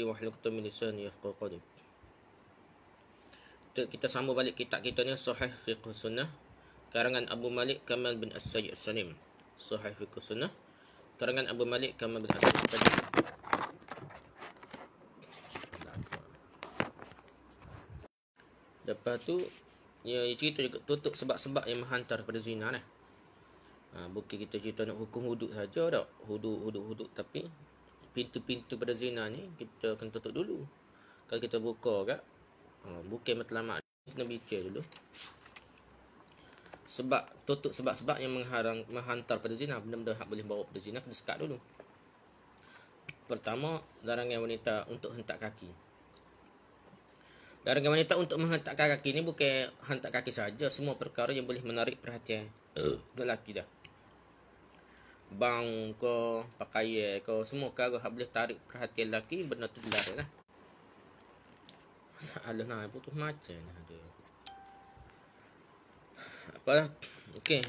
wahlul 'uqdatam min lisani yafqahu qawli. Kita sambung balik kitab kita ni, Sahih Fiqh Sunnah karangan Abu Malik Kamal bin As-Sayyid As-Salim. Sahih Fiqh Sunnah karangan Abu Malik Kamal bin As-Sayyid As-Salim. Lepas tu dia cerita juga tutup sebab-sebab yang menghantar pada zina lah. Bukan kita cerita nak hukum hudud saja tak. Hudud. Tapi pintu-pintu pada zina ni kita kena tutup dulu. Kalau kita buka kat, bukan matlamat, kena bincang dulu. Sebab tutup sebab-sebab yang menghantar pada zina, benda-benda yang boleh bawa pada zina kena sekat dulu. Pertama, larangan wanita untuk hentak kaki. Larangan wanita untuk menghentakkan kaki ni bukan hentak kaki saja, semua perkara yang boleh menarik perhatian lelaki dah. Bang ke, pakaian ke, semua perkara yang boleh tarik perhatian lelaki, benda tu dilarang lah. Masalah nak putus macam ada. Apalah. Okey,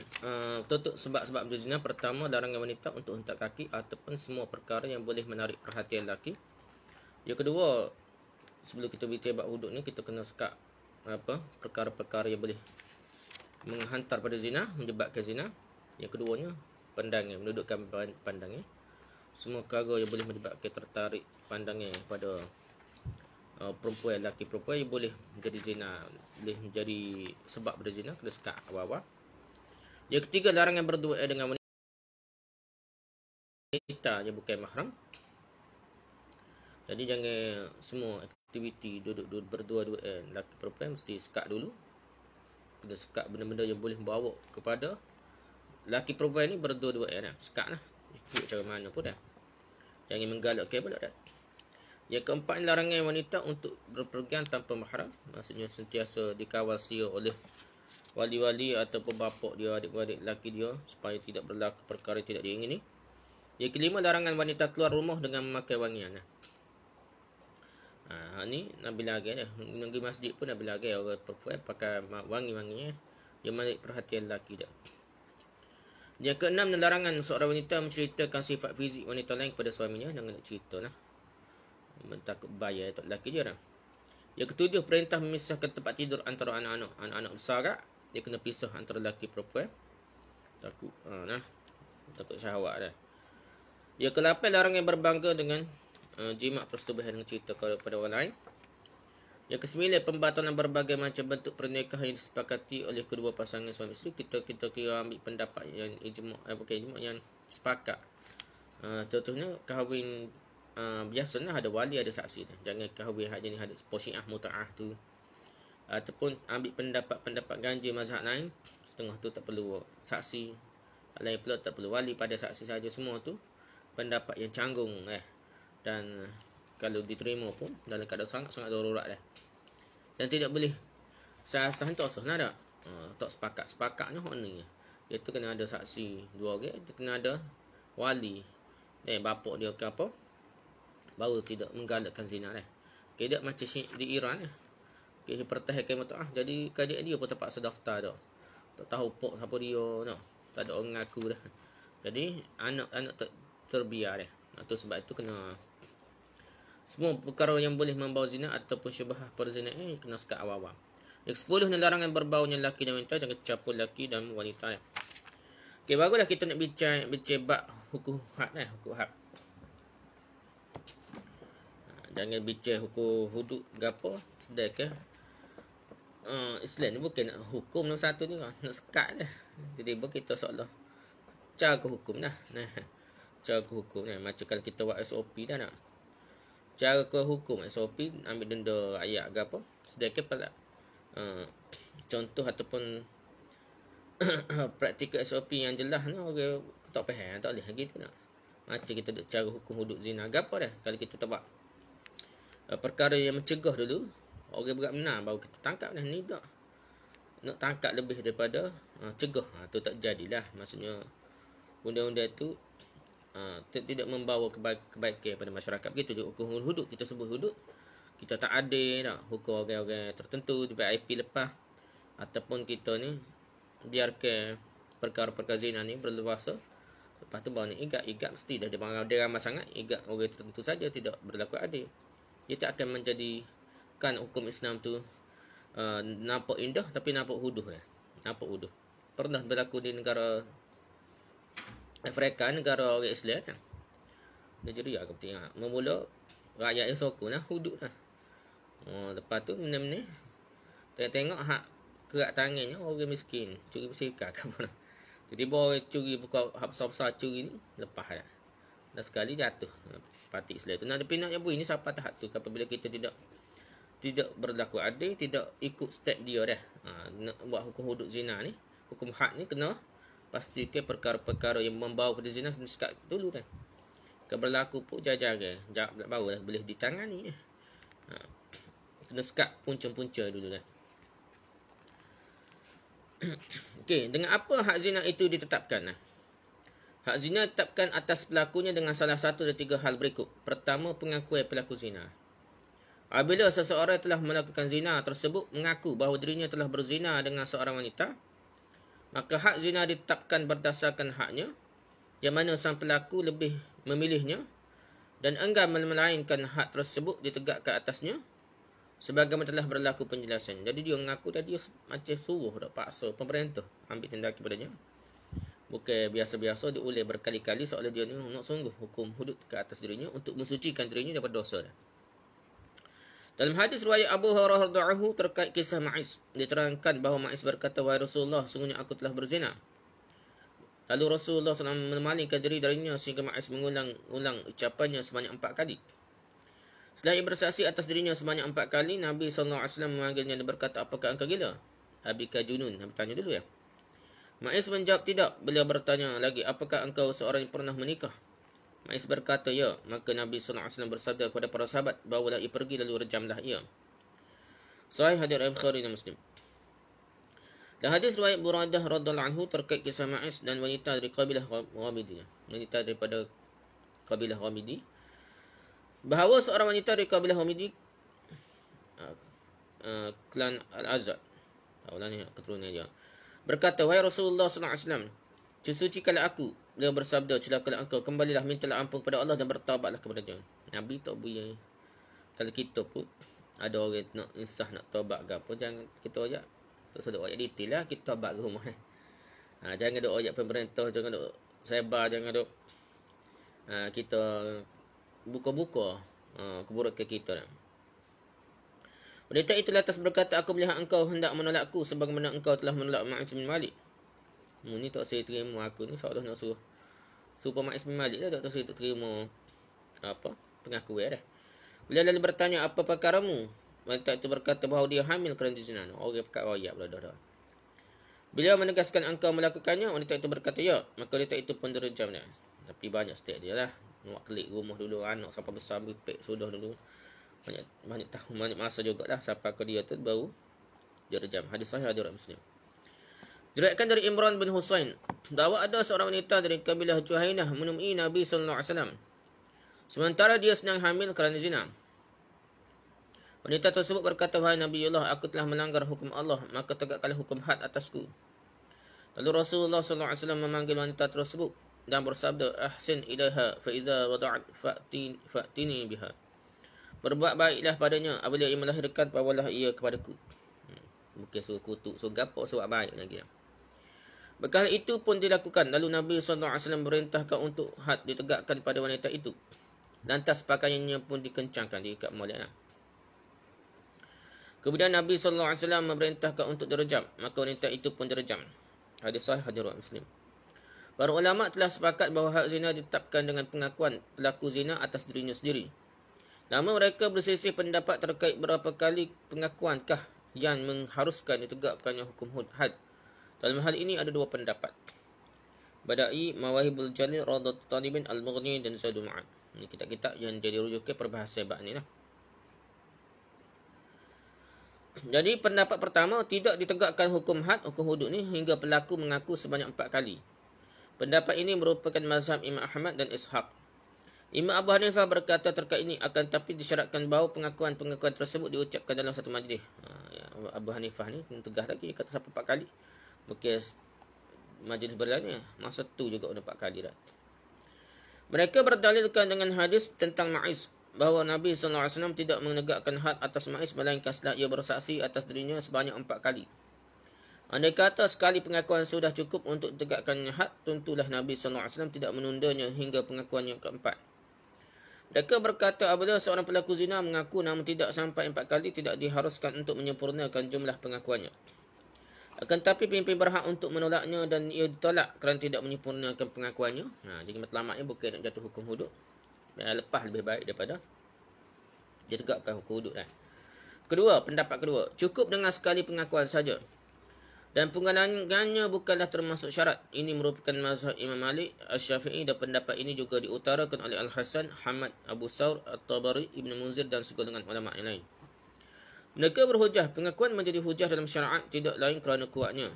tutup sebab-sebab berzina. Pertama, larangan wanita untuk hentak kaki ataupun semua perkara yang boleh menarik perhatian lelaki. Yang kedua, sebelum kita bincang bab hudud ni, kita kena sekat perkara-perkara yang boleh menghantar pada zina, menyebabkan zina. Yang keduanya, pandangan, mendudukkan pandangan. Semua perkara yang boleh menyebabkan tertarik pandangan pada perempuan, lelaki perempuan yang boleh menjadi zina, boleh menjadi sebab pada zina, kena sekat awal-awal. Yang ketiga, larangan berdua dengan wanita yang bukan mahram. Jadi jangan semua aktiviti duduk berdua-duaan lelaki perempuan mesti sekat dulu. Kena sekat benda-benda yang boleh membawa kepada lelaki perempuan ni berdua-duaan lah. Sekat lah. Ikut cara mana pun dah. Jangan menggalakkan pula dah. Yang keempat, larangan wanita untuk berpergian tanpa mahram. Maksudnya sentiasa dikawal setia oleh wali-wali ataupun bapak dia, adik-adik lelaki dia, supaya tidak berlaku perkara yang tidak diingini. Yang kelima, larangan wanita keluar rumah dengan memakai wangian. Ni Nabi lagi dah. Pergi masjid pun Nabi lagi orang perempuan pakai wangi-wangi yang menarik perhatian lelaki dah. Yang keenam, larangan seorang wanita menceritakan sifat fizik wanita lain kepada suaminya. Jangan nak cerita lah. Takut bayar untuk lelaki dia lah. Yang ketujuh, perintah memisahkan tempat tidur antara anak-anak. Anak-anak besar kat, dia kena pisah antara lelaki perempuan. Takut takut syahwat dah. Yang ke-8, larangan berbangga dengan jimat persetubuhan dengan cerita kepada orang lain. Yang ke-9, pembatalan berbagai macam bentuk pernikahan yang disepakati oleh kedua pasangan suami isteri. Kita kira ambil pendapat yang ijma' yang sepakat. Contohnya kahwin biasanya ada wali, ada saksi. Jangan kahwin hak jenis ada posyiah muta'ah tu. Ataupun ambil pendapat ganja mazhab lain, setengah tu tak perlu saksi, lain pula tak perlu wali, pada saksi saja. Semua tu pendapat yang canggung dan kalau diterima pun dalam keadaan sangat darurat dah. Dan tidak boleh sah-sah tu asal nak tak sepakatnya hak ni. Iaitu kena ada saksi dua orang, kena ada wali bapak dia ke apa, baru tidak menggalakkan zina dah. Tidak macam di Iran dia pertahankan muta'ah, jadi kajian dia pun terpaksa daftar dah. Tak tahu pok siapa dia dah. Tak ada orang ngaku dah. Jadi anak-anak terbiar dah. Itu sebab itu kena semua perkara yang boleh membawa zina ataupun syubhah pada zina kena sekat awal-awal. Yang 10, larangan berbaunya lelaki dan wanita, jangan campur lelaki dan wanita. Okey, barulah kita nak bincang bab hukum had hukum had. Jangan bincang hukum hudud gapo, sedekah. Islam ni bukan nak hukum nombor satu ni, nak sekat dah. Jadi kita seolah cara hukum dah. Cara hukum ni macam kalau kita buat SOP dah nak. Cara hukum SOP ambil denda ayat ke apa, sedekah pula contoh ataupun praktikal SOP yang jelas ni orang tak faham, tak boleh gitu nak. Macam kita duk cara hukum hudud zina ke apa dah. Kalau kita tak buat perkara yang mencegah dulu, orang berat benar baru kita tangkap dah. Ni tak nak tangkap lebih daripada cegah, tu tak jadilah. Maksudnya undang-undang tu tidak membawa kebaikan pada masyarakat. Begitu juga hukum hudud. Kita sebut hudud, kita tak adil nak hukum orang-orang tertentu di IP lepas, ataupun kita ni biarkan perkara-perkara zina ni berleluasa. Lepas tu baru ni igat mesti dah dia ramai sangat, igat orang tertentu saja, tidak berlaku adil. Ia tak akan menjadikan hukum Islam tu nampak indah tapi nampak huduh lah. Nampak huduh. Pernah berlaku di negara Afrika, negara orang Islam kan. Dia ceria aku tengok. Memula rakyat yang sokong lah, hudud lah. Lepas tu benda-benda tengok hak kerak tangannya orang miskin, curi bersihkan ke apa. Jadi bawa curi buka hak besar-besar curi ni lepas dah. Dan sekali jatuh parti Islam tu. Nak pinnak yang ini siapa tahap tu apabila kita tidak berlaku adil, tidak ikut step dia dah. Nak buat hukum hudud zina ni, hukum had ni kena pastikan perkara-perkara yang membawa pada zina kena sekat dulu dah. Kalau berlaku pun jaga baru lah boleh ditangani. Kena sekat punca-punca dulu dah. Okey, dengan apa hak zina itu ditetapkan? Hak zina ditetapkan atas pelakunya dengan salah satu dari 3 hal berikut. Pertama, pengakuan pelaku zina. Apabila seseorang telah melakukan zina tersebut mengaku bahawa dirinya telah berzina dengan seorang wanita, maka hak zina ditetapkan berdasarkan haknya, yang mana sang pelaku lebih memilihnya dan enggan melainkan hak tersebut ditegakkan atasnya sebagaimana telah berlaku penjelasan. Jadi dia mengaku dan dia macam suruh dak paksa pemerintah ambil tindakan kepadanya. Bukan biasa-biasa dia ulih berkali-kali seolah dia ni nak sungguh hukum hudud ke atas dirinya untuk mensucikan dirinya daripada dosa dah. Dalam hadis riwayat Abu Hurairah radhiyallahu terkait kisah Ma'is, diterangkan bahawa Ma'is berkata, "Wahai Rasulullah, sungguhnya aku telah berzina." Lalu Rasulullah SAW memalingkan diri darinya sehingga Ma'is mengulang-ulang ucapannya sebanyak 4 kali. Setelah ia bersaksi atas dirinya sebanyak 4 kali, Nabi SAW memanggilnya dan berkata, "Apakah engkau gila? Abika junun?" Nabi tanya dulu ya. Ma'is menjawab, "Tidak." Beliau bertanya lagi, "Apakah engkau seorang yang pernah menikah?" Ma'is berkata, "Ya." Maka Nabi SAW bersabda kepada para sahabat, "Bawalah ia pergi lalu rejamlah ia." Sahih hadis Bukhari dan Muslim. Dan hadis riwayat Buraidah radhiyallahu anhu terkait kisah Ma'is dan wanita dari kabilah Ghamidi. Wanita daripada kabilah Ghamidi. Bahawa seorang wanita dari kabilah Ghamidi, klan Al-Azad, tahulah ni keturunan dia, berkata, "Wahai Rasulullah SAW, sucikanlah aku." Beliau bersabda, "Celakalah engkau, kembalilah, mintalah ampun kepada Allah dan bertaubatlah kepada Dia." Nabi tak boleh. Kalau kita pun ada orang nak insah, nak taubat ke apa, jangan kita ajak. Tak sedap ayat detail lah, kita taubat ke rumah. Jangan duk ayat pemerintah, jangan duk sebar, jangan duk kita buka-buka keburukan kita. Wanita itu lantas berkata, "Aku melihat engkau hendak menolakku sebagaimana engkau telah menolak Ma'is bin Malik." Ni tak saya terima aku ni seolah nak suruh Ma'is bin Malik lah, tak saya tak terima pengakuan dah. Beliau lalu bertanya, "Apa perkaramu?" Wanita itu berkata bahawa dia hamil kerana zina. Orang pekat royak pula dah. Beliau menegaskan, "Engkau melakukannya?" Wanita itu berkata, "Ya." Maka wanita itu pun direjam dia. Tapi banyak step dia lah. Nak klik rumah dulu, anak sampai besar, bipek sudah dulu. Banyak tahun, banyak masa jugalah sampai ke dia tu baru direjam. Hadis sahih hadis Muslim. Diriwayatkan dari Imran bin Husain bahawa ada seorang wanita dari kabilah Juhainah menemui Nabi SAW sementara dia sedang hamil kerana zina. Wanita tersebut berkata, "Wahai Nabiullah, aku telah melanggar hukum Allah, maka tegakkanlah hukum had atasku." Lalu Rasulullah SAW memanggil wanita tersebut dan bersabda, "Ahsin ilaiha fa idza wada'at fa'tini biha." Berbuat baiklah padanya, apabila ia melahirkan, bawalah ia kepadaku. Bukan suruh kutuk, suruh gapak, suruh baik lagi. Bekal itu pun dilakukan. Lalu Nabi SAW merintahkan untuk had ditegakkan pada wanita itu. Lantas pakaiannya pun dikencangkan, diikat molek. Kemudian Nabi SAW memerintahkan untuk direjam. Maka wanita itu pun direjam. Hadis sahih hadis Muslim. Para ulama telah sepakat bahawa hak zina ditetapkan dengan pengakuan pelaku zina atas dirinya sendiri. Namun mereka berselisih pendapat terkait berapa kali pengakuankah yang mengharuskan ditegakkannya hukum had. Dalam hal ini ada 2 pendapat. Badai, Mawahibul Jalil, Radat Talibin, Al-Mughni dan Zadul Ma'ad. Ini kitab-kitab yang jadi rujukan perbahasan bab ni lah. Jadi pendapat pertama, tidak ditegakkan hukum had, hukum hudud ni hingga pelaku mengaku sebanyak 4 kali. Pendapat ini merupakan mazhab Imam Ahmad dan Ishaq. Imam Abu Hanifah berkata terkait ini, akan tapi disyaratkan bahawa pengakuan-pengakuan tersebut diucapkan dalam satu majlis. Abu Hanifah ni tegas lagi, kata sampai 4 kali. Bukan majlis berlain, masa tu juga udah 4 kali dah. Mereka berdalilkan dengan hadis tentang Ma'is. bahawa Nabi SAW tidak menegakkan had atas Ma'iz melainkan setelah ia bersaksi atas dirinya sebanyak 4 kali. Andai kata sekali pengakuan sudah cukup untuk tegakkan had, tentulah Nabi SAW tidak menundanya hingga pengakuan yang keempat. Mereka berkata apabila seorang pelaku zina mengaku namun tidak sampai 4 kali, tidak diharuskan untuk menyempurnakan jumlah pengakuannya. Akan tetapi pemimpin berhak untuk menolaknya dan ia ditolak kerana tidak menyempurnakan pengakuannya. Jadi matlamatnya bukan nak jatuh hukum hudud. Lepas lebih baik daripada dia tegakkan hukum hudud. Kedua, pendapat kedua, cukup dengan sekali pengakuan saja. Dan penggalangannya bukanlah termasuk syarat. Ini merupakan mazhab Imam Malik, Asy-Syafi'i, dan pendapat ini juga diutarakan oleh Al-Hasan, Hamad, Abu Saur, At-Tabari, Ibn Munzir dan segolongan ulama yang lain. Mereka berhujah, pengakuan menjadi hujah dalam syariat tidak lain kerana kuatnya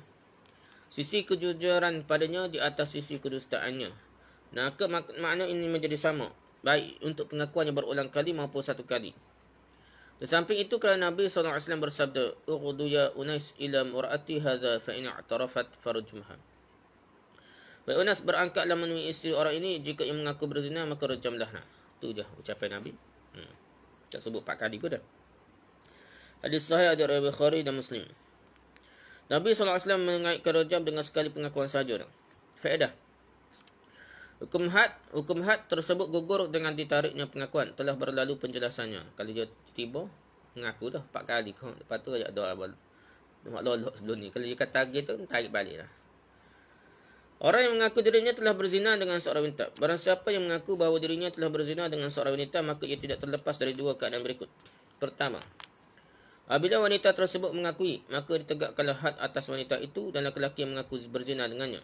sisi kejujuran padanya di atas sisi kedustaannya. Maka makna ini menjadi sama, baik untuk pengakuan yang berulang kali maupun satu kali. Di samping itu, kerana Nabi SAW bersabda, "Ughdu ya Unais ila mur'ati hadha fa in i'tarafat farjumha." Wahai Unas, berangkatlah menemui isteri orang ini, jika ia mengaku berzina maka rejamlah. Itu je ucapan Nabi. Tak sebut 4 kali pun dah. Hadis sahih dari Bukhari dan Muslim. Nabi SAW mengaitkan rejam dengan sekali pengakuan sahaja. Faedah. Hukum had tersebut gugur dengan ditariknya pengakuan. Telah berlalu penjelasannya. Kalau dia tiba mengaku dah 4 kali. Lepas tu ayat doa mak lolok sebelum ni. Kalau dia kata gitu, tarik balik lah. Orang yang mengaku dirinya telah berzina dengan seorang wanita. Barang siapa yang mengaku bahawa dirinya telah berzina dengan seorang wanita, maka ia tidak terlepas dari 2 keadaan berikut. Pertama, apabila wanita tersebut mengakui, maka ditegakkanlah had atas wanita itu dan lelaki yang mengaku berzina dengannya.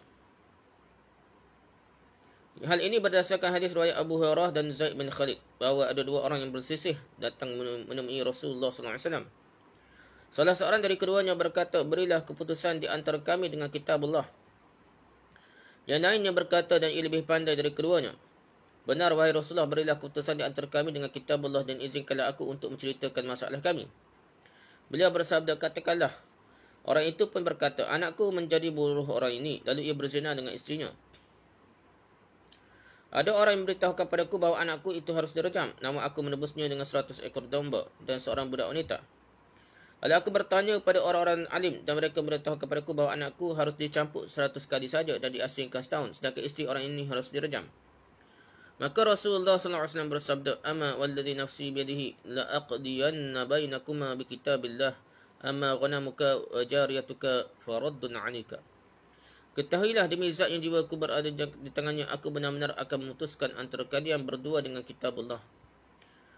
Hal ini berdasarkan hadis riwayat Abu Hurairah dan Zaid bin Khalid bahawa ada 2 orang yang bersisih datang menemui Rasulullah SAW. Salah seorang dari keduanya berkata, "Berilah keputusan di antara kami dengan kitab Allah." Yang lainnya berkata, dan ia lebih pandai dari keduanya, "Benar wahai Rasulullah, berilah keputusan di antara kami dengan kitab Allah dan izinkanlah aku untuk menceritakan masalah kami." Beliau bersabda, "Katakanlah." Orang itu pun berkata, "Anakku menjadi buruh orang ini, lalu ia berzina dengan istrinya. Ada orang yang memberitahukan padaku bahawa anakku itu harus direjam, namun aku menebusnya dengan 100 ekor domba dan seorang budak wanita. Lalu aku bertanya kepada orang-orang alim dan mereka memberitahukan padaku bahawa anakku harus dicampur 100 kali saja dan diasingkan setahun, sedangkan isteri orang ini harus direjam." Maka Rasulullah SAW bersabda, "Ama walladhi nafsi biyadihi la aqdiyanna bainakuma bi kitabillah, amma ghanamuka wa jariyatuka faraddun 'anika." Ketahuilah demi zat yang jiwaku berada di tangannya, aku benar-benar akan memutuskan antara kalian berdua dengan kitab Allah.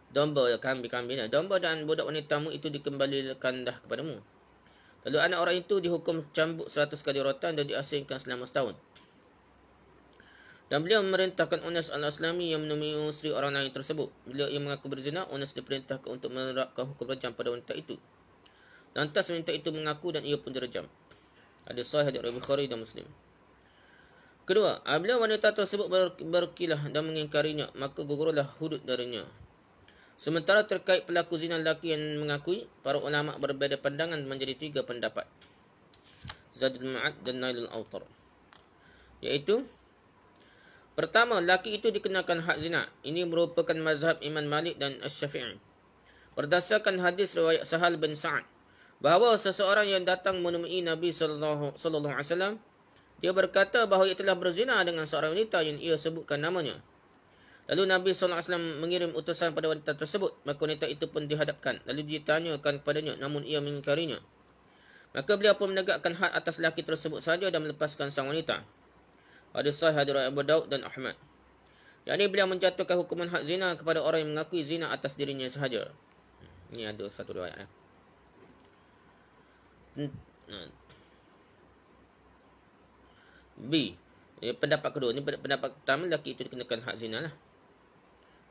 Domba, kambing, domba dan budak wanitamu itu dikembalikan dah kepadamu. Lalu anak orang itu dihukum cambuk 100 kali rotan dan diasingkan selama setahun. Dan beliau memerintahkan Unas al-Aslami yang menemui isteri orang lain tersebut. Beliau yang mengaku berzina, Unas diperintahkan untuk menerapkan hukum rejam pada wanita itu. Lantas wanita itu mengaku dan ia pun direjam. Ada sahih dari Bukhari dan Muslim. Kedua, apabila wanita tersebut berkilah dan mengingkarinya, maka gugurlah hudud darinya. Sementara terkait pelaku zina lelaki yang mengakui, para ulama berbeza pandangan menjadi 3 pendapat. Zadul Ma'ad dan Nailul Awtar. Iaitu, pertama, lelaki itu dikenakan had zina. Ini merupakan mazhab Imam Malik dan Asy-Syafi'i. Berdasarkan hadis riwayat Sahal bin Sa'ad, bahawa seseorang yang datang menemui Nabi SAW, dia berkata bahawa ia telah berzina dengan seorang wanita yang ia sebutkan namanya. Lalu Nabi SAW mengirim utusan pada wanita tersebut, maka wanita itu pun dihadapkan. Lalu ditanyakan kepadanya, namun ia mengingkarinya. Maka beliau pun menegakkan had atas lelaki tersebut saja dan melepaskan sang wanita. Hadis sahih dari Abu Daud dan Ahmad. Yang ini beliau menjatuhkan hukuman had zina kepada orang yang mengakui zina atas dirinya sahaja. Ini ada satu riwayat. B. Pendapat kedua. Ini pendapat pertama, lelaki itu dikenakan had zina lah.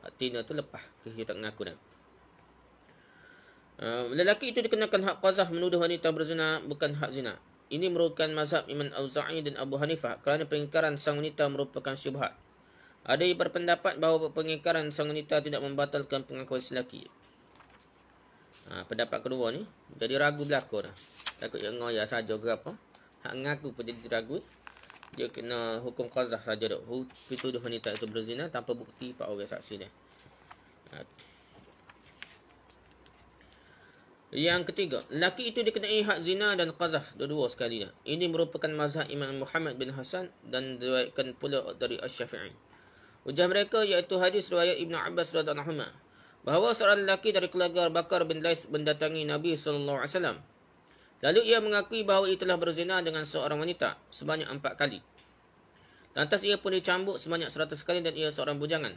Had zina tu lepas. Kita tak mengaku dah. Lelaki itu dikenakan had qazaf, menuduh wanita berzina bukan had zina. Ini merupakan mazhab Imam Auza'i dan Abu Hanifah kerana pengingkaran sang wanita merupakan syubhat. Ada yang berpendapat bahawa pengingkaran sang wanita tidak membatalkan pengakuan lelaki. Pendapat kedua ni jadi ragu berlaku dah. Takut yang ngoyak saja ke apa. Hak ngaku pun jadi ragu. Dia kena hukum qazaf saja dah. Tuduh wanita itu berzina tanpa bukti 4 orang saksi dia. Yang ketiga, lelaki itu dikenai had zina dan qazaf dua-dua sekali dah. Ini merupakan mazhab Imam Muhammad bin Hasan dan diriwayatkan pula dari Asy-Syafi'i. Hujah mereka iaitu hadis riwayat Ibnu Abbas radhiyallahu anhu bahawa seorang lelaki dari keluarga Bakar bin Lais mendatangi Nabi sallallahu alaihi wasallam. Lalu ia mengakui bahawa ia telah berzina dengan seorang wanita sebanyak 4 kali. Lantas ia pun dicambuk sebanyak 100 kali dan ia seorang bujangan.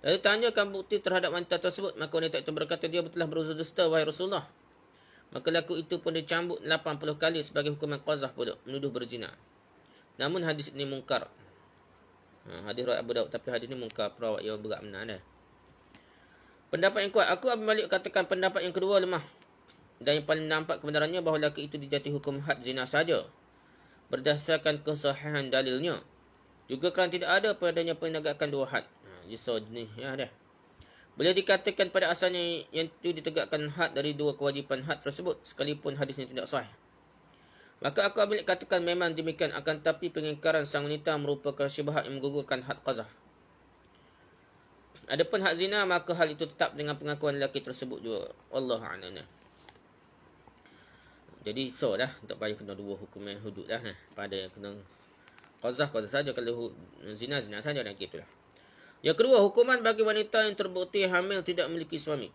Lalu tanyakan bukti terhadap wanita tersebut, maka wanita itu berkata, dia telah berdusta wahai Rasulullah. Maka lelaki itu pun dicambuk 80 kali sebagai hukuman qazaf pula, menuduh berzina. Namun hadis ini mungkar. Hadis riwayat Abu Daud, tapi hadis ini mungkar, perawat yang berat benar dah. Pendapat yang kuat, aku Abu Malik katakan pendapat yang kedua lemah. Dan yang paling nampak kebenarannya bahawa lelaki itu dijatuhi hukum had zina saja berdasarkan kesahihan dalilnya. Juga kerana tidak ada padanya penegakan dua had. Jisau ni ya dah. Boleh dikatakan pada asalnya yang itu ditegakkan had dari dua kewajipan had tersebut sekalipun hadisnya tidak sahih. Maka aku Abu Malik katakan memang demikian, akan tapi pengingkaran sang wanita merupakan syubhat yang menggugurkan had qazaf. Adapun had zina, maka hal itu tetap dengan pengakuan lelaki tersebut juga. Wallahu a'lam. Jadi so dah, tak payah kena dua hukuman hudud dah. Pada yang kena qazaf saja, kalau zina saja dan gitulah. Yang kedua, hukuman bagi wanita yang terbukti hamil tidak memiliki suami.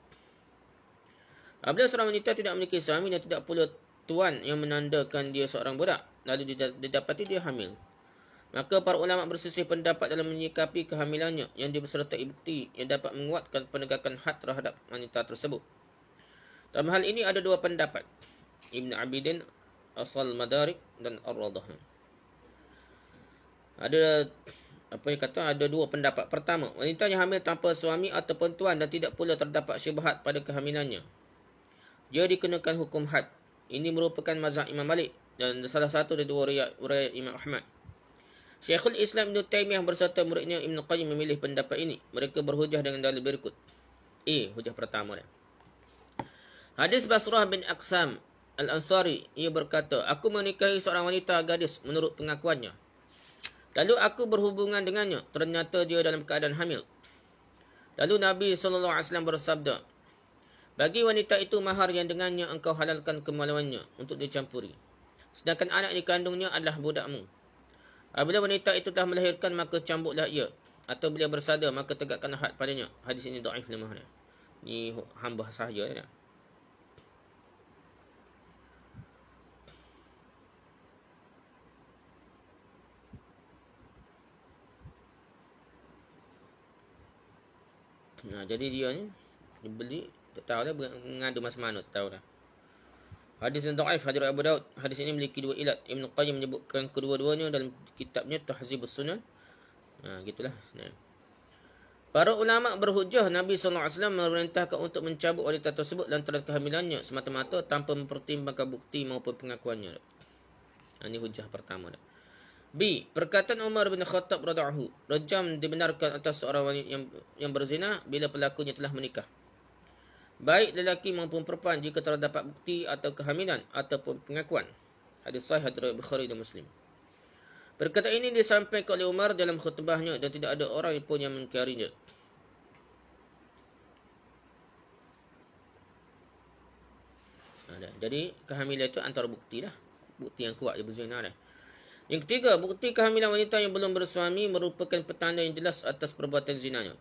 Apabila seorang wanita tidak memiliki suami dan tidak pula tuan yang menandakan dia seorang budak, lalu didapati dia hamil, maka para ulama berselisih pendapat dalam menyikapi kehamilannya yang disertai bukti yang dapat menguatkan penegakan had terhadap wanita tersebut. Dalam hal ini ada dua pendapat, Ibn Abidin, Asal Madarik dan Ar-Radah. Ada dua pendapat. Pertama, wanita yang hamil tanpa suami ataupun tuan dan tidak pula terdapat syubhat pada kehamilannya, dia dikenakan hukum had. Ini merupakan mazhab Imam Malik dan salah satu dari dua riwayat Imam Ahmad. Syekhul Islam Ibn Taymiyah berserta muridnya Ibn Qayyim memilih pendapat ini. Mereka berhujah dengan dalil berikut. Hujah pertama dah. Hadis Basrah bin Aqsam Al-Ansari, ia berkata, aku menikahi seorang wanita gadis menurut pengakuannya. Lalu aku berhubungan dengannya, ternyata dia dalam keadaan hamil. Lalu Nabi SAW bersabda, bagi wanita itu mahar yang dengannya engkau halalkan kemaluannya untuk dicampuri. Sedangkan anak dikandungnya adalah budakmu. Apabila wanita itu telah melahirkan, maka cambuklah ia. Atau beliau bersabda, maka tegakkan had padanya. Hadis ini dhaif lemah. Ni hamba sahaja. Jadi dia ni dibeli, tak tahu dah mengadu masa mana, tak tahu dah. Hadis yang dhaif, hadis Abu Daud. Hadis ini memiliki dua ilat. Ibn Qayyim menyebutkan kedua-duanya dalam kitabnya Tahzibus Sunan. Gitulah. Para ulama berhujah Nabi SAW memerintahkan untuk mencabut wanita tersebut lantaran kehamilannya semata-mata tanpa mempertimbangkan bukti maupun pengakuannya. Ini hujah pertama dah. B. Perkataan Umar bin Khattab radhiyallahu anhu, rajam dibenarkan atas seorang wanita yang berzina bila pelakunya telah menikah, baik lelaki maupun perempuan, jika terdapat bukti atau kehamilan ataupun pengakuan. Hadis sahih riwayat Bukhari dan Muslim. Perkataan ini disampaikan oleh Umar dalam khutbahnya dan tidak ada orang pun yang mengingkarinya. Jadi kehamilan itu antara bukti lah, bukti yang kuat dia berzina dah. Yang ketiga, bukti kehamilan wanita yang belum bersuami merupakan petanda yang jelas atas perbuatan zinanya.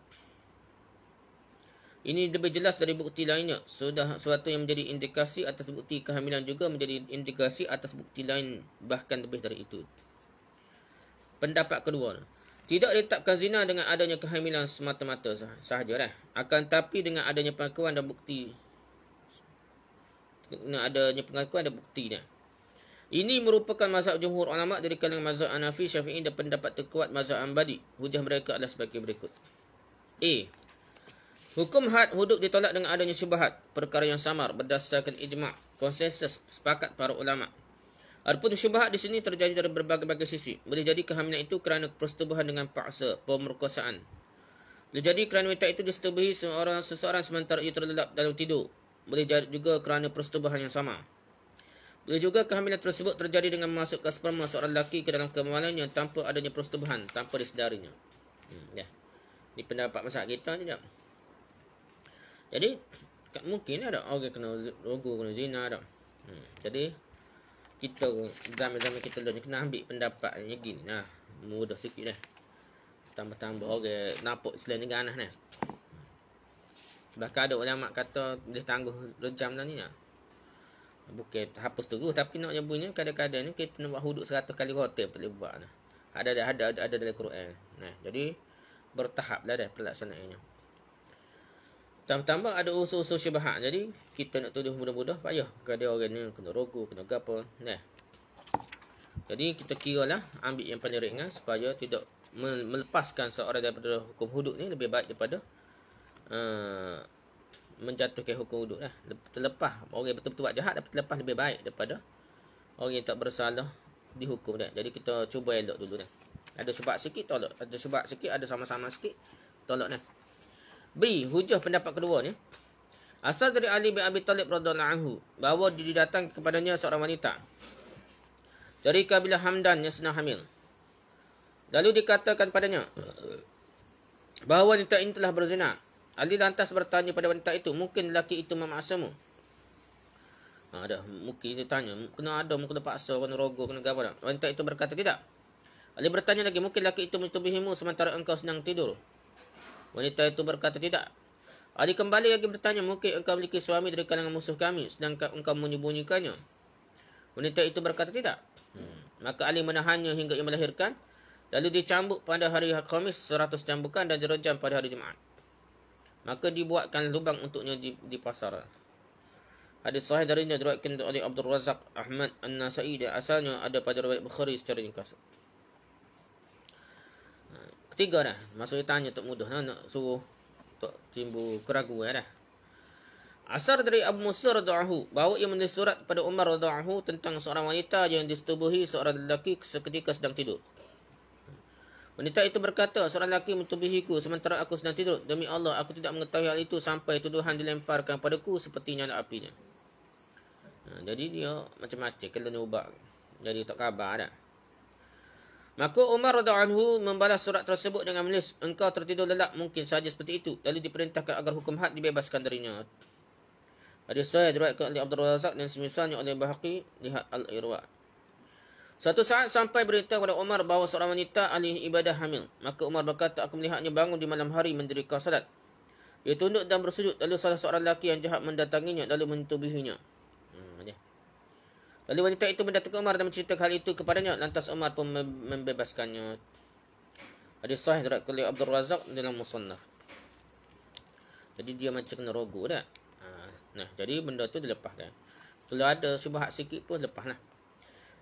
Ini lebih jelas dari bukti lainnya. Suatu yang menjadi indikasi atas bukti kehamilan juga menjadi indikasi atas bukti lain, bahkan lebih dari itu. Pendapat kedua, tidak ditetapkan zina dengan adanya kehamilan semata-mata sahaja dah. Akan tapi dengan adanya pengakuan dan bukti. Dengan adanya pengakuan dan bukti dah. Ini merupakan mazhab jumhur ulama dari kalangan mazhab Hanafi, Syafi'i dan pendapat terkuat mazhab Hanbali. Hujah mereka adalah sebagai berikut. Hukum had hudud ditolak dengan adanya syubhat, perkara yang samar berdasarkan ijma', konsensus, sepakat para ulama. Adapun syubhat di sini terjadi dari berbagai-bagai sisi. Boleh jadi kehamilan itu kerana persetubuhan dengan paksa, pemerkosaan. Boleh jadi kerana wanita itu disetubuhi seseorang sementara ia terlelap dalam tidur. Boleh jadi juga kerana persetubuhan yang sama. Boleh juga kehamilan tersebut terjadi dengan memasukkan sperma seorang lelaki ke dalam kemaluannya tanpa adanya persetubuhan, tanpa disedarinya. Ini pendapat masyarakat kita ni. Jadi, mungkin ada orang kena rogo, kena zina dah. Jadi kita zaman-zaman kita dulu ni kena ambil pendapat yang gini. Nah, mudah sikit dah. Tambah-tambah orang nampak Islam ni ganas ni. Bahkan ada ulama kata boleh tangguh rejam dah ni lah. Bukan hapus terus, tapi nak nyebutnya kadang-kadang ni kita nak buat hudud 100 kali rotel tak boleh buat lah. Ada dalam Quran. Nah, jadi bertahap lah dah pelaksanaannya. Tambah-tambah ada usul-usul syubhat. Jadi kita nak tuduh mudah-mudah payah. Kadang orang ni kena rogo, kena gapo. Nah. Jadi kita kira lah ambil yang paling ringan supaya tidak melepaskan seorang daripada hukum hudud ni lebih baik daripada menjatuhkan hukum hudud lah. Terlepas orang betul-betul buat jahat, tapi terlepas lebih baik daripada orang yang tak bersalah dihukum dah. Jadi kita cuba elok dulu dah. Ada syubhat sikit tolak, ada syubhat sikit, ada sama-sama sikit tolak dah. B, hujah pendapat kedua ni. Asal dari Ali bin Abi Talib radhiyallahu anhu bahawa didatang kepadanya seorang wanita dari kabilah Hamdan yang sedang hamil. Lalu dikatakan padanya bahawa wanita ini telah berzina. Ali lantas bertanya pada wanita itu, mungkin lelaki itu memaksamu? Dah, mungkin dia tanya, kena ada, mungkin paksa, kena rogo, kena gapo dah. Wanita itu berkata tidak. Ali bertanya lagi, mungkin lelaki itu mentubuhimu sementara engkau sedang tidur? Wanita itu berkata tidak. Ali kembali lagi bertanya, mungkin engkau memiliki suami dari kalangan musuh kami sedangkan engkau menyembunyikannya? Wanita itu berkata tidak. Maka Ali menahannya hingga ia melahirkan. Lalu dicambuk pada hari Khamis 100 cambukan dan direjam pada hari Jumaat. Maka dibuatkan lubang untuknya di pasar. Hadis sahih darinya diriwayatkan oleh Abdul Razak Ahmad An-Nasa'i dan asalnya ada pada riwayat Bukhari secara ringkas. Ketiga dah. Maksudnya tanya tak mudah nak suruh tak timbul keraguan dah. Asar dari Abu Musa radhiyallahu anhu bahawa ia menulis surat pada Umar radhiyallahu anhu tentang seorang wanita yang disetubuhi seorang lelaki seketika sedang tidur. Wanita itu berkata, seorang lelaki mentubuhiku sementara aku sedang tidur. Demi Allah, aku tidak mengetahui hal itu sampai tuduhan dilemparkan padaku seperti nyala apinya. Jadi dia macam-macam kalau dia ubah. Jadi tak khabar dah. Maka Umar radhiyallahu anhu membalas surat tersebut dengan menulis, engkau tertidur lelap mungkin saja seperti itu. Lalu diperintahkan agar hukum had dibebaskan darinya. Hadis saya diriwayatkan oleh Abdul Razak dan semisalnya oleh Bahaqi, lihat Al-Irwa. Satu saat sampai berita kepada Umar bahawa seorang wanita ahli ibadah hamil. Maka Umar berkata, aku melihatnya bangun di malam hari mendirikan salat. Dia tunduk dan bersujud. Lalu salah seorang lelaki yang jahat mendatanginya lalu mentubuhinya. Lalu wanita itu mendatangi Umar dan menceritakan hal itu kepadanya. Lantas Umar pun membebaskannya. Hadis sahih diriwayatkan oleh Abdul Razak dalam Musannaf. Jadi dia macam kena rogo dah. Nah, jadi benda tu dilepaskan. Kalau ada syubhat sikit pun lepaslah.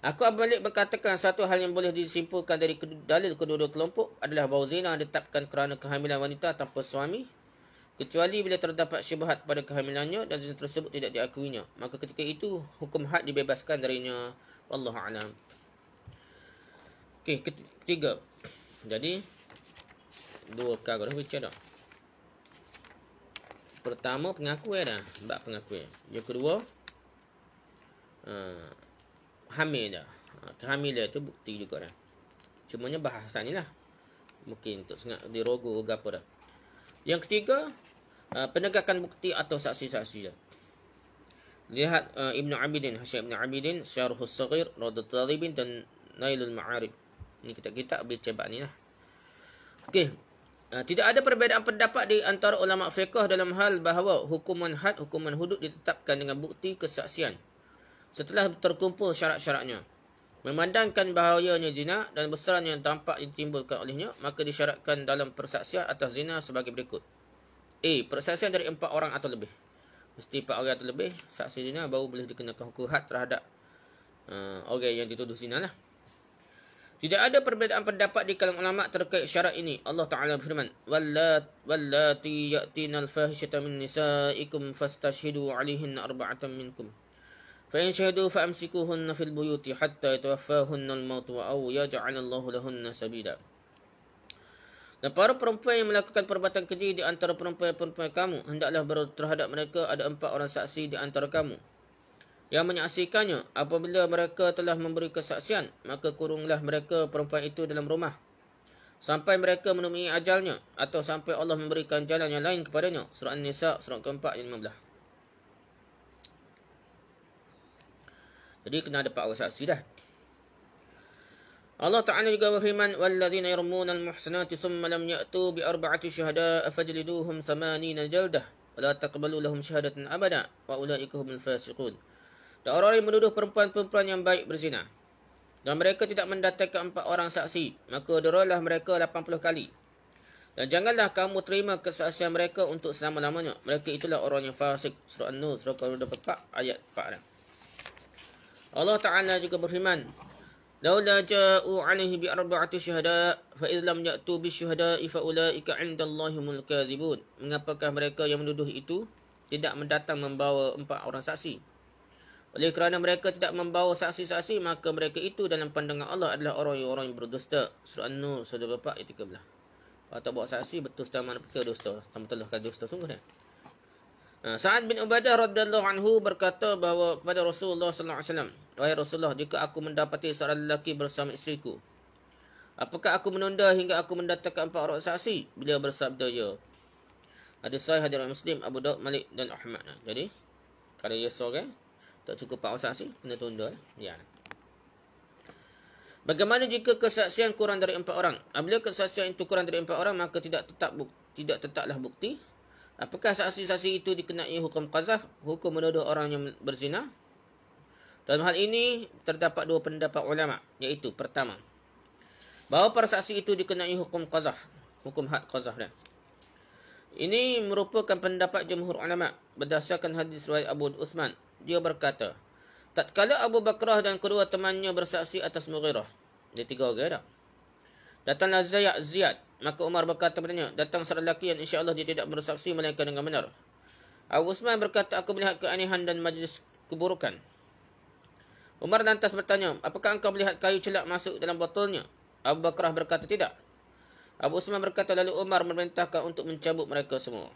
Aku Malik berkatakan satu hal yang boleh disimpulkan dari dalil kedua-dua kelompok adalah bahawa zina ditetapkan kerana kehamilan wanita tanpa suami kecuali bila terdapat syubhat pada kehamilannya dan zina tersebut tidak diakuinya. Maka ketika itu hukum had dibebaskan darinya. Wallahu a'lam. Okey, ketiga. Jadi dua perkara dah bicara dah. Pertama pengakuan dah, bab pengakuan. Yang kedua hamil dah. Kehamilan tu bukti juga dah. Cumanya bahasan ni lah. Mungkin untuk sangat dirogo ke apa dah. Yang ketiga, penegakan bukti atau saksi-saksi dah. Lihat Ibn Abidin, Hasyim Ibn Abidin, Syarhus Saghir, Radat Talibin dan Nailul Ma'arib. Ini kitab-kitab bercebak ni lah. Okey. Tidak ada perbezaan pendapat di antara ulama fiqh dalam hal bahawa hukuman had, hukuman hudud ditetapkan dengan bukti kesaksian setelah terkumpul syarat-syaratnya. Memandangkan bahayanya zina dan besarnya yang tampak ditimbulkan olehnya, maka disyaratkan dalam persaksian atas zina sebagai berikut. A. Persaksian dari 4 orang atau lebih. Mesti 4 orang atau lebih saksi zina baru boleh dikenakan hukum had terhadap orang yang dituduh zina lah. Tidak ada perbezaan pendapat di kalangan ulama terkait syarat ini. Allah Ta'ala berfirman, Wallati ya'tinal fahishata min nisaikum fastashhidu alihinna arba'atan minkum. فإن شهدوا فأمسكوهن في البيوت حتى يتوفاهن الموت أو يجعل الله لهن سبيلا. Dan para perempuan yang melakukan perbuatan keji di antara perempuan-perempuan kamu, hendaklah terhadap mereka ada 4 orang saksi di antara kamu yang menyaksikannya. Apabila mereka telah memberi kesaksian, maka kurunglah mereka perempuan itu dalam rumah sampai mereka menemui ajalnya atau sampai Allah memberikan jalan yang lain kepadanya. Surah An-Nisa, surah keempat ayat 15. Jadi kena ada 4 orang saksi dah. Allah Ta'ala juga berfirman, "Walladzina yarmuna al-muhsanati thumma lam ya'tu bi arba'ati syuhada'a fajliduhum 80 jaldah wa la taqbalu lahum syahadatan abada wa ulaika humul fasiqun." Dan orang yang menuduh perempuan-perempuan yang baik berzina dan mereka tidak mendatangkan 4 orang saksi, maka derailah mereka 80 kali. Dan janganlah kamu terima kesaksian mereka untuk selama-lamanya. Mereka itulah orang yang fasik. Surah An-Nur, surah 24 ayat 4. Allah Ta'ala juga berfirman, "Laula ja'u 'alaihi bi arba'ati syuhada' fa idh lam ya'tu bi syuhada'i fa ulaika 'indallahi humul kadzibun." Mengapakah mereka yang menuduh itu tidak mendatang membawa 4 orang saksi? Oleh kerana mereka tidak membawa saksi-saksi, maka mereka itu dalam pandangan Allah adalah orang yang berdusta. Surah An-Nur, surah 24 ayat 13. Kalau tak bawa saksi, betul setama mereka dusta. Betul-betul dusta sungguh dah. Sa'ad bin Ubadah radhiyallahu anhu berkata bahawa kepada Rasulullah sallallahu alaihi wasallam, "Wahai Rasulullah, jika aku mendapati seorang lelaki bersama isteriku, apakah aku menunda hingga aku mendatangkan 4 orang saksi?" Beliau bersabda, "Ya." Hadis sahih hadirin Muslim, Abu Daud, Malik dan Ahmad. Jadi, kalau dia seorang tak cukup 4 orang saksi, kena tunda. Ya. Bagaimana jika kesaksian kurang dari 4 orang? Apabila kesaksian itu kurang dari 4 orang, maka tidak tetaplah bukti. Apakah saksi-saksi itu dikenai hukum qazaf, hukum menuduh orang yang berzina? Dalam hal ini terdapat 2 pendapat ulama, iaitu pertama, bahawa para saksi itu dikenai hukum qazaf, hukum had qazaf dah. Ini merupakan pendapat jumhur ulama berdasarkan hadis riwayat Abu Uthman. Dia berkata, tatkala Abu Bakrah dan kedua temannya bersaksi atas Mughirah, dia 3 orang dah, datanglah Ziyad. Maka Umar berkata padanya, datang seorang lelaki yang insya-Allah dia tidak bersaksi melainkan dengan benar. Abu Uthman berkata, aku melihat keanehan dan majlis keburukan. Umar lantas bertanya, apakah engkau melihat kayu celak masuk dalam botolnya? Abu Bakrah berkata, tidak. Abu Uthman berkata, lalu Umar memerintahkan untuk mencabut mereka semua.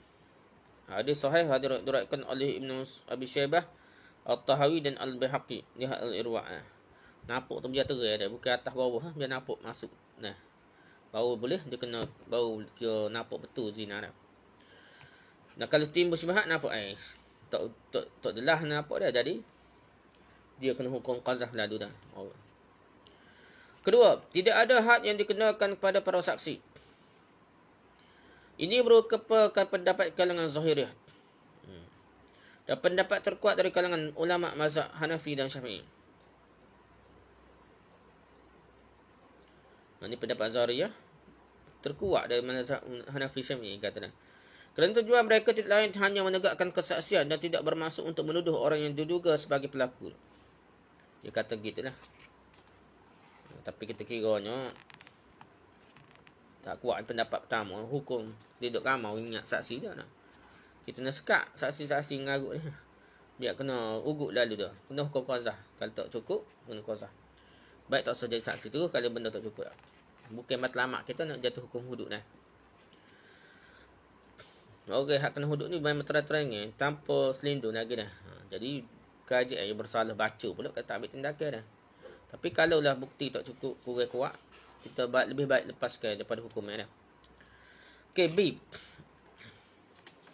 Hadis sahih diriwayatkan oleh Ibnu Abi Syaibah, At-Tahawi dan Al-Baihaqi. Lihat Al-Irwa'. Napuk tu biar terai dia, bukan atas bawah, biar napuk masuk. Nah, bau boleh, dia kena bau kira napuk betul zina dah. Nah, kalau timbul syubhat napuk tak jelas napuk dah, jadi dia kena hukum qazaf lalu dah. Kedua, tidak ada had yang dikenakan kepada para saksi. Ini merupakan pendapat kalangan Zahiriyah. Dan pendapat terkuat dari kalangan ulama mazhab Hanafi dan Syafi'i. Ini pendapat Zahiriyah terkuat dari mazhab Hanafi Syafi'i katanya. Kerana tujuan mereka tidak lain hanya menegakkan kesaksian dan tidak bermaksud untuk menuduh orang yang diduga sebagai pelaku. Dia kata gitulah. Tapi kita kiranya tak kuat pendapat pertama, hukum dia duduk ramai ingat saksi dia nak. Kita nak sekat saksi-saksi ngarut ni. Biar kena ugut lalu dah. Kena hukum qazah. Kalau tak cukup, kena qazah. Baik tak usah jadi saksi tu kalau benda tak cukup. Bukan matlamat kita nak jatuh hukum hudud dah. Okey, hak kena hudud ni memang terang-terangnya tanpa selindung lagi dah. Jadi kerajaan yang bersalah baca pula kata ambil tindakan dah. Tapi kalaulah bukti tak cukup, kurang kuat, kita lebih baik lepaskan daripada hukumnya dah. Okey, B.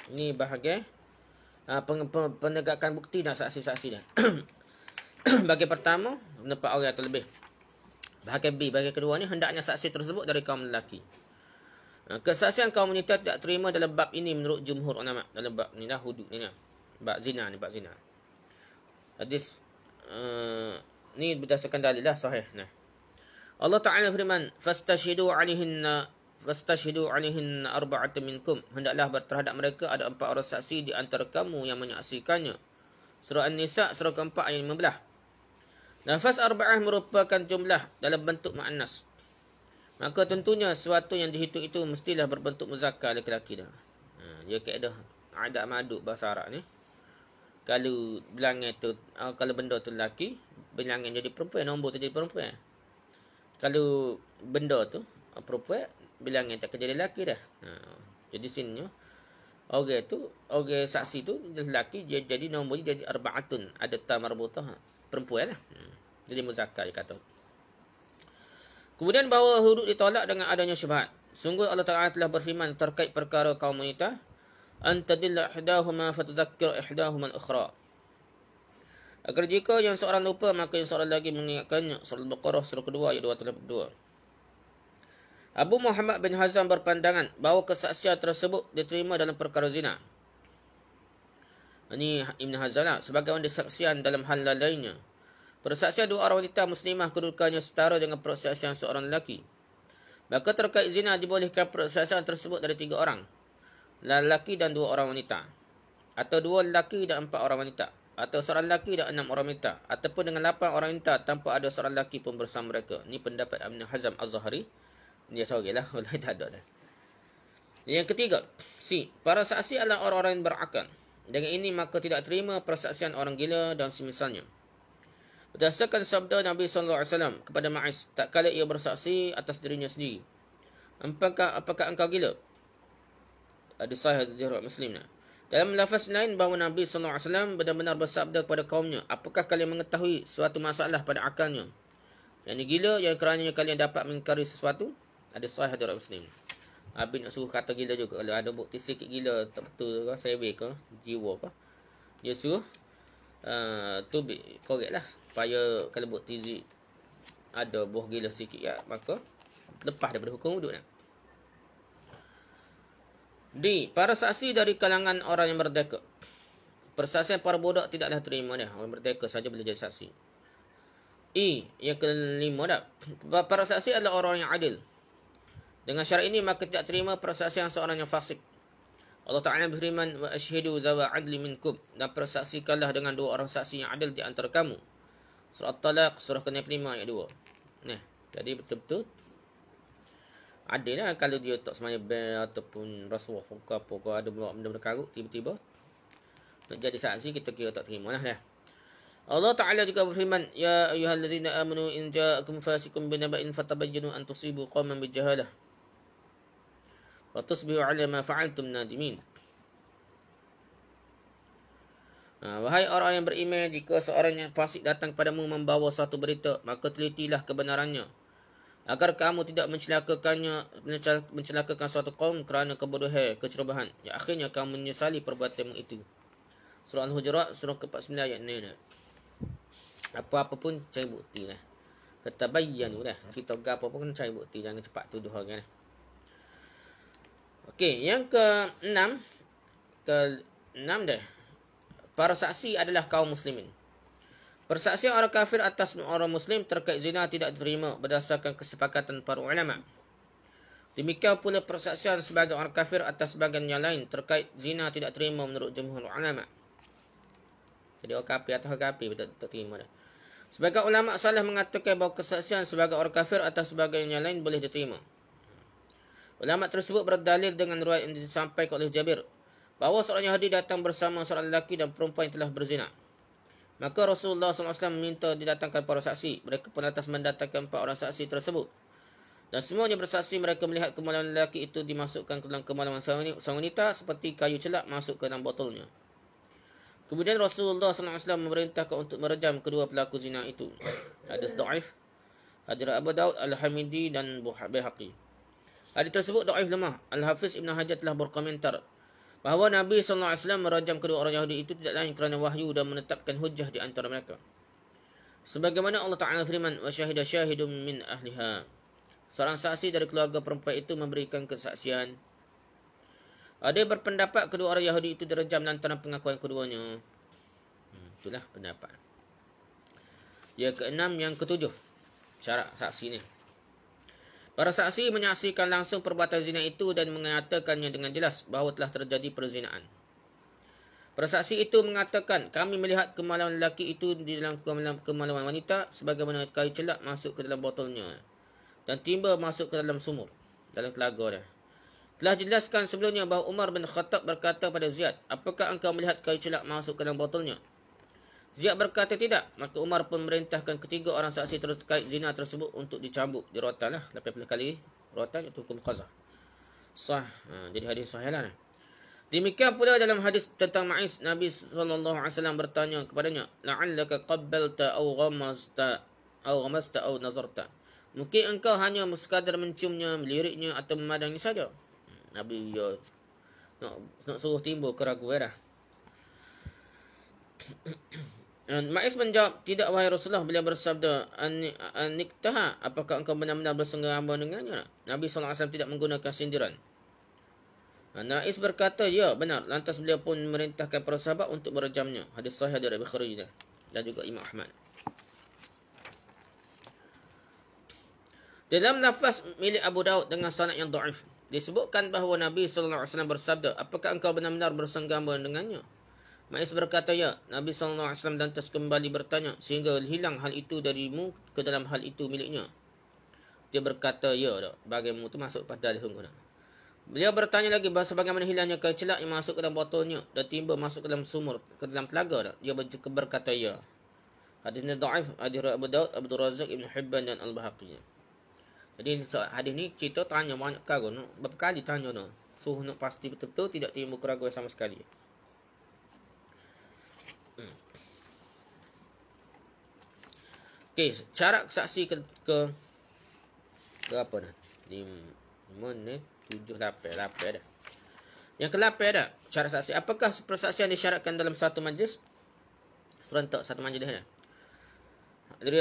Ini bahagian penegakan bukti dan saksi-saksi dah. Bahagian pertama, mendapat orang atau lebih. Bahagian B, bahagian kedua ni, hendaknya saksi tersebut dari kaum lelaki. Kesaksian kaum wanita tidak terima dalam bab ini menurut jumhur ulama. Dalam bab ni lah, hudud ni lah. Bab zina ni, bab zina. Hadis ni berdasarkan dalil lah sahih. Nah, Allah Ta'ala firman, fastashhidu 'alaihinna arba'atan minkum. Hendaklah terhadap mereka ada 4 orang saksi di antara kamu yang menyaksikannya. Surah An-Nisa, surah keempat ayat 15. Lafaz arba'ah merupakan jumlah dalam bentuk muannas. Maka tentunya sesuatu yang dihitung itu mestilah berbentuk muzakkar lelaki dah. Dia kaedah adat maduk bahasa Arab ni. Kalau bilangan tu, kalau benda tu lelaki, bilangan jadi perempuan, nombor tu jadi perempuan. Kalau benda tu perempuan, bilangan tak jadi lelaki dah. Jadi sini orang saksi tu lelaki, dia jadi nombor dia jadi arba'atun, ada ta marbutah, perempuan lah. Jadi muzakkar dia kata. Kemudian bahawa hudud ditolak dengan adanya syubhat. Sungguh Allah Ta'ala telah berfirman terkait perkara kaum wanita, antadilla ihdahuma fatadhakkir ihdahuma al-ukhra. Agar jika yang seorang lupa, maka yang seorang lagi mengingatkannya. Surah Al-Baqarah, surah kedua, ayat 282. Abu Muhammad bin Hazm berpandangan bahawa kesaksian tersebut diterima dalam perkara zina. Ini Ibn Hazm lah. Sebagaimana disaksian dalam hal lainnya. Persaksian dua orang wanita muslimah kedudukannya setara dengan persaksian seorang lelaki. Maka terkait zina dibolehkan persaksian tersebut dari 3 orang. Lelaki dan 2 orang wanita. Atau 2 lelaki dan 4 orang wanita. Atau seorang lelaki dan 6 orang wanita. Ataupun dengan 8 orang wanita tanpa ada seorang lelaki pun bersama mereka. Ini pendapat Ibn Hazm Az-Zahri. Dia sorry lah. Wallahi tak ada dah. Yang ketiga. C. Para saksi adalah orang-orang yang berakal. Dengan ini maka tidak terima persaksian orang gila dan semisalnya. Berdasarkan sabda Nabi SAW kepada Ma'iz. Tak kala ia bersaksi atas dirinya sendiri. Apakah engkau gila? Ada sahih dari riwayat Muslim. Dalam lafaz lain bahawa Nabi SAW benar-benar bersabda kepada kaumnya, apakah kalian mengetahui suatu masalah pada akalnya? Yang ini gila yang kerananya kalian dapat mengingkari sesuatu? Ada sahih dari riwayat Muslim. Nabi nak suruh kata gila juga. Kalau ada bukti sikit gila, tak betul ke, sebel ke, jiwa ke. Dia suruh, tu korek lah. Supaya kalau bukti ada buah gila sikit ya, maka lepas daripada hukum wuduk. D. Para saksi dari kalangan orang yang merdeka. Persaksian para budak tidaklah terima dah. Orang merdeka saja boleh jadi saksi. E. Yang kelima dah. Para saksi adalah orang yang adil. Dengan syarat ini maka tidak terima persaksian seorang yang fasik. Allah Ta'ala berfirman, wa ashhidu zawa adli minkum. Dan persaksikanlah dengan 2 orang saksi yang adil di antara kamu. Surah At-Talaq, surah ke-5 ayat 2. Nah, jadi betul-betul adil lah kalau dia tak semuanya bel ataupun rasuah ke apa ke, ada benda-benda karut tiba-tiba nak jadi saksi, kita kira tak terima lah dah. Allah Ta'ala juga berfirman, ya ayyuhallazina amanu in ja'akum fasikum binaba'in fatabayyanu an tusibu qauman bijahalah wa tusbihu 'ala ma fa'altum nadimin. Wahai orang yang beriman, jika seorang yang fasik datang padamu membawa satu berita, maka telitilah kebenarannya, agar kamu tidak mencelakakan suatu kaum kerana kebodohan, kecerobohan. Ya, akhirnya kamu menyesali perbuatanmu itu. Surah Al-Hujurat, surah ke-49 ayat 6. Apa-apa pun cari bukti lah. Fatabayyanu lah. Kita apa pun cari bukti. Jangan cepat tuduh orang lah. Okey, yang ke-6. Ke-6 dah. Para saksi adalah kaum muslimin. Persaksian orang kafir atas orang muslim terkait zina tidak diterima berdasarkan kesepakatan para ulama. Demikian pula persaksian sebagai orang kafir atas sebagian yang lain terkait zina tidak terima menurut jumhur ulama. Jadi orang kafir atau orang kafir tak terima dah. Sebagai ulama salah mengatakan bahawa kesaksian sebagai orang kafir atas sebagian yang lain boleh diterima. Ulama tersebut berdalil dengan riwayat yang disampaikan oleh Jabir bahawa seorang Yahudi datang bersama seorang lelaki dan perempuan yang telah berzina. Maka Rasulullah SAW meminta didatangkan para saksi. Mereka pun atas mendatangkan 4 orang saksi tersebut. Dan semuanya bersaksi mereka melihat kemaluan lelaki itu dimasukkan ke dalam kemaluan sang wanita seperti kayu celak masuk ke dalam botolnya. Kemudian Rasulullah SAW memerintahkan untuk merejam kedua pelaku zina itu. Hadis dhaif. Hadis Abu Daud, Al-Hamidi dan Baihaqi. Hadis tersebut dhaif lemah. Al-Hafiz Ibn Hajar telah berkomentar bahawa Nabi SAW merajam kedua orang Yahudi itu tidak lain kerana wahyu dan menetapkan hujah di antara mereka. Sebagaimana Allah Ta'ala firman, wa syahida syahidun min ahliha. Seorang saksi dari keluarga perempuan itu memberikan kesaksian. Ada yang berpendapat kedua orang Yahudi itu direjam lantaran pengakuan keduanya. Itulah pendapat. Yang ke-6, yang ke-7. Syarat saksi ni. Para saksi menyaksikan langsung perbuatan zina itu dan mengatakannya dengan jelas bahawa telah terjadi perzinaan. Para saksi itu mengatakan, kami melihat kemaluan lelaki itu di dalam kemaluan wanita sebagaimana kayu celak masuk ke dalam botolnya dan timba masuk ke dalam sumur, dalam telaga dia. Telah dijelaskan sebelumnya bahawa Umar bin Khattab berkata pada Ziyad, apakah engkau melihat kayu celak masuk ke dalam botolnya? Ziyad berkata tidak. Maka Umar pun merintahkan ketiga orang saksi terkait zina tersebut untuk dicambuk, dirotan lah 80 kali rotan, itu hukum qazah. Sah. Jadi hadis sahih lah. Demikian pula dalam hadis tentang Ma'iz, Nabi SAW bertanya kepadanya, la'allaka qabbalta aw ghamasta aw nazarta. Mungkin engkau hanya sekadar menciumnya, meliriknya atau memandangnya saja. Nabi nak suruh timbul keraguan dah. Ma'is menjawab, tidak wahai Rasulullah. Beliau bersabda, Aniktaha, apakah engkau benar-benar bersenggama dengannya? Nabi SAW tidak menggunakan sindiran. Na'is berkata, ya benar. Lantas beliau pun merintahkan para sahabat untuk merejamnya. Hadis sahih dari Bukhari dan juga Imam Ahmad. Dalam lafaz milik Abu Daud dengan sanad yang dhaif, disebutkan bahawa Nabi SAW bersabda, apakah engkau benar-benar bersenggama dengannya? Ma'is berkata, ya. Nabi SAW lantas kembali bertanya, sehingga hilang hal itu darimu ke dalam hal itu miliknya. Dia berkata, ya, bagimu itu masuk pada dalil sungguh. Beliau bertanya lagi, bagaimana hilangnya kain celak yang masuk ke dalam botolnya dan timba masuk ke dalam sumur, ke dalam telaga. Dia berkata, ya. Hadis ini dhaif, hadis Abu Daud, Abdul Razak, Ibn Hibban dan Al-Bahaqi. Jadi hadis ni cerita tanya banyak kali, berapa kali tanya no. So nak pasti betul-betul tidak timbul keraguan sama sekali. Okey, syarat saksi ke apa dah? 5 ni 7 8 dah. Yang ke-8 dah. Syarat saksi. Apakah persaksian disyaratkan dalam satu majlis? Serentak satu majlis dah. Dari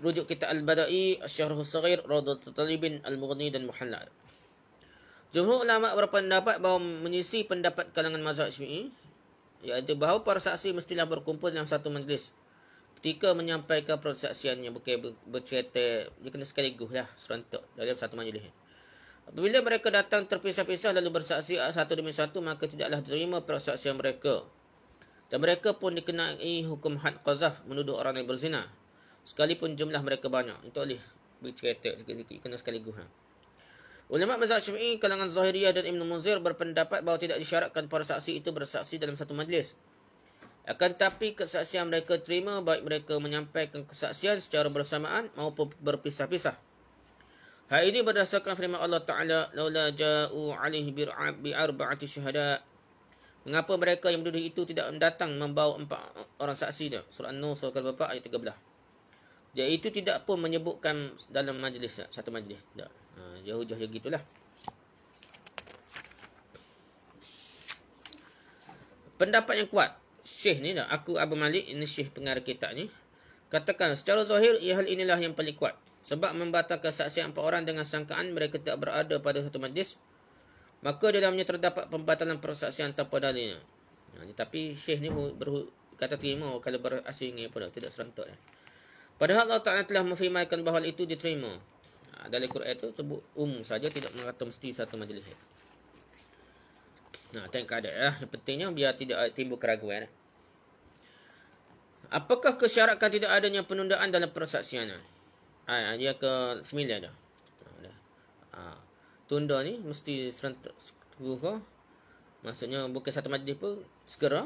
rujuk kita Al-Bada'i, Asy-Syarh As-Saghir, Rawdatul Talibin, Al-Mughni dan Muhalla. Jumhur ulama berpendapat bahawa menyisi pendapat kalangan mazhab Syi'i, iaitu bahawa para saksi mestilah berkumpul dalam satu majlis ketika menyampaikan persaksiannya, bukan bercerita, dia kena sekaligus lah, serentak dalam satu majlis. Apabila mereka datang terpisah-pisah lalu bersaksi satu demi satu, maka tidaklah diterima persaksian mereka. Dan mereka pun dikenai hukum had qazaf, menuduh orang yang berzina, sekalipun jumlah mereka banyak. Itu boleh bercerita sikit-sikit, kena sekaligus. Ulama mazhab Syafi'i kalangan Zahiriyah dan Ibn Munzir berpendapat bahawa tidak disyaratkan para saksi itu bersaksi dalam satu majlis. Akan tetapi kesaksian mereka terima baik mereka menyampaikan kesaksian secara bersamaan maupun berpisah-pisah. Hal ini berdasarkan firman Allah Ta'ala, laula ja'u alaihi bi'arba'ati syuhada. Mengapa mereka yang menuduh itu tidak datang membawa 4 orang saksi dia? Surah An-Nur surah ke-4 ayat 13. Dia itu tidak pun menyebutkan dalam majlis, satu majlis. Tak. Dia hujah gitulah. Pendapat yang kuat, Syekh ni dah, aku Abu Malik, ini Syekh pengarah kitab ni, katakan secara zahir hal inilah yang paling kuat. Sebab membatalkan kesaksian 4 orang dengan sangkaan mereka tidak berada pada satu majlis, maka dalamnya terdapat pembatalan persaksian tanpa dalilnya. Tapi Syekh ni kata terima kalau berasing pun tidak serentak. Padahal Allah Ta'ala telah memfirmankan bahawa itu diterima. Dalam Quran itu sebut saja, tidak mengatakan mesti satu majlis. Tengok keadaan. Yang pentingnya biar tidak timbul keraguan. Apakah kesyarakan tidak adanya penundaan dalam persaksian? Dia ke-9 dah. Tunda ni mesti serentak. Maksudnya bukan satu majlis pun segera.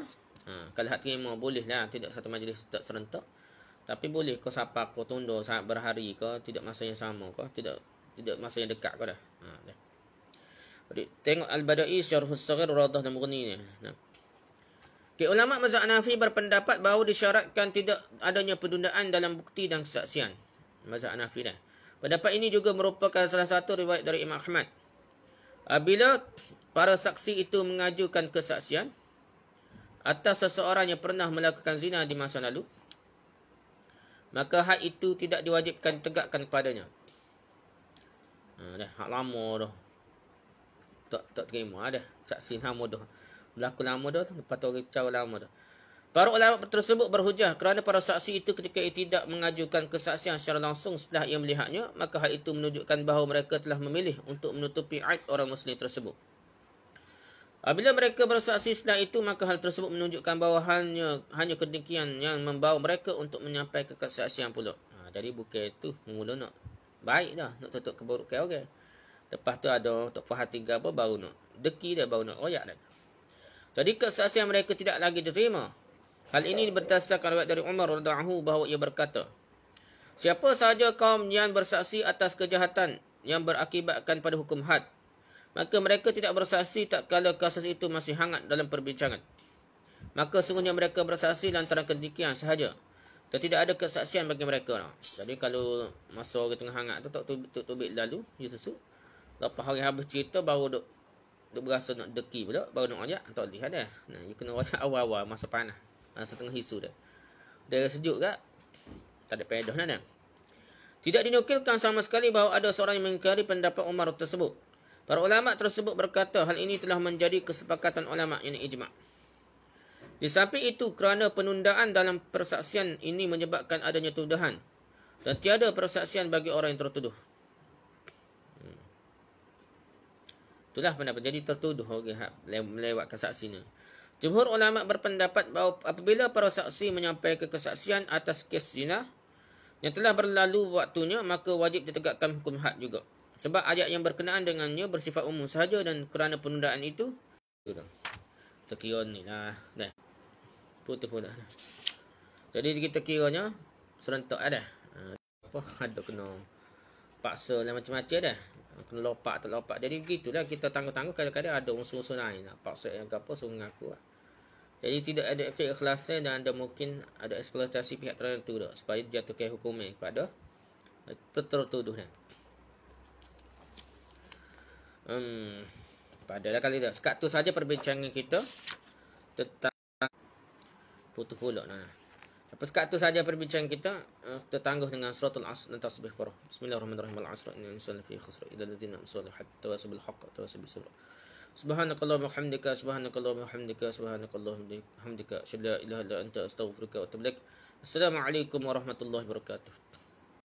Kalau hak terima boleh lah, tidak satu majlis tak serentak. Tapi boleh kau sapa kau tunda saat berhari kau, tidak masa yang sama kau, tidak masa yang dekat kau dah. Tengok Al-Bada'i, Syarh As-Saghir, Rawdah dan Mughni ni. Okay, ulama mazhab Hanafi berpendapat bahawa disyaratkan tidak adanya penundaan dalam bukti dan kesaksian. Mazhab Hanafi dah. Pendapat ini juga merupakan salah satu riwayat dari Imam Ahmad. Bila para saksi itu mengajukan kesaksian atas seseorang yang pernah melakukan zina di masa lalu, maka had itu tidak diwajibkan tegakkan kepadanya. Dah hak lama dah. Tak terima dah. Saksi lama dah. Berlaku lama dah, lepas tu ricau lama dah. Para ulama tersebut berhujah kerana para saksi itu ketika ia tidak mengajukan kesaksian secara langsung setelah ia melihatnya, maka hal itu menunjukkan bahawa mereka telah memilih untuk menutupi aib orang muslim tersebut. Apabila mereka bersaksi setelah itu, maka hal tersebut menunjukkan bahawa hanya kedengkian yang membawa mereka untuk menyampaikan kesaksian pula. Jadi bukan itu mula nak baik dah, nak tutup keburukan orang. Lepas tu ada tak puas hati apa baru nak deki dia, baru nak royak dah. Jadi kesaksian mereka tidak lagi diterima. Hal ini berdasarkan riwayat dari Umar radhiyallahu anhu bahawa ia berkata, siapa sahaja kaum yang bersaksi atas kejahatan yang berakibatkan pada hukum had, maka mereka tidak bersaksi tak kala kasus itu masih hangat dalam perbincangan. Maka sungguhnya mereka bersaksi lantaran kedengkian sahaja, dan tidak ada kesaksian bagi mereka. Jadi kalau masa orang tengah hangat tu tak tubik lalu, dia susu. Lepas hari habis cerita baru duk berasa nak deki pula, baru nak ajak, tak boleh ada. Dia kena ajak awal-awal masa panas. Masa tengah isu dah. Dia sejuk tak? Tak ada faedah nak. Tidak dinukilkan sama sekali bahawa ada seorang yang mengingkari pendapat Umar tersebut. Para ulama tersebut berkata hal ini telah menjadi kesepakatan ulama, yang ijma'. Di samping itu, kerana penundaan dalam persaksian ini menyebabkan adanya tuduhan dan tiada persaksian bagi orang yang tertuduh. Itulah pendapat. Jadi tertuduh melewatkan saksinya. Jumhur ulama berpendapat bahawa apabila para saksi menyampaikan kesaksian atas kes zina yang telah berlalu waktunya, maka wajib ditegakkan hukum had juga. Sebab ayat yang berkenaan dengannya bersifat umum sahaja dan kerana penundaan itu, kita kira ni lah. Dah. Putus pun dah. Jadi kita kiranya serentak dah. Apa ada kena paksa lah macam-macam dah. Kena lopak tak lopak. Jadi begitulah kita tangguh-tangguh kadang-kadang ada unsur-unsur lain nak paksa yang apa suruh mengaku lah. Jadi tidak ada keikhlasan dan ada mungkin ada eksploitasi pihak tertentu dah supaya dijatuhkan hukuman kepada tertuduh dah. Padalah kali dah. Sekat tu saja perbincangan kita tentang putus pula nah. Lepas sekat tu saja perbincangan kita tertangguh dengan suratul Asr dan tasbih para. Bismillahirrahmanirrahim. Al-Asr innal insana lafi khusr illa alladziina amanu hatta tawasaw bil haqq wa tawasaw bis sabr. Subhanakallahumma wa bihamdika subhanakallahumma wa bihamdika subhanakallahumma wa bihamdika asyhadu an la ilaha illa anta astaghfiruka wa atubu ilaik. Assalamualaikum warahmatullahi wabarakatuh.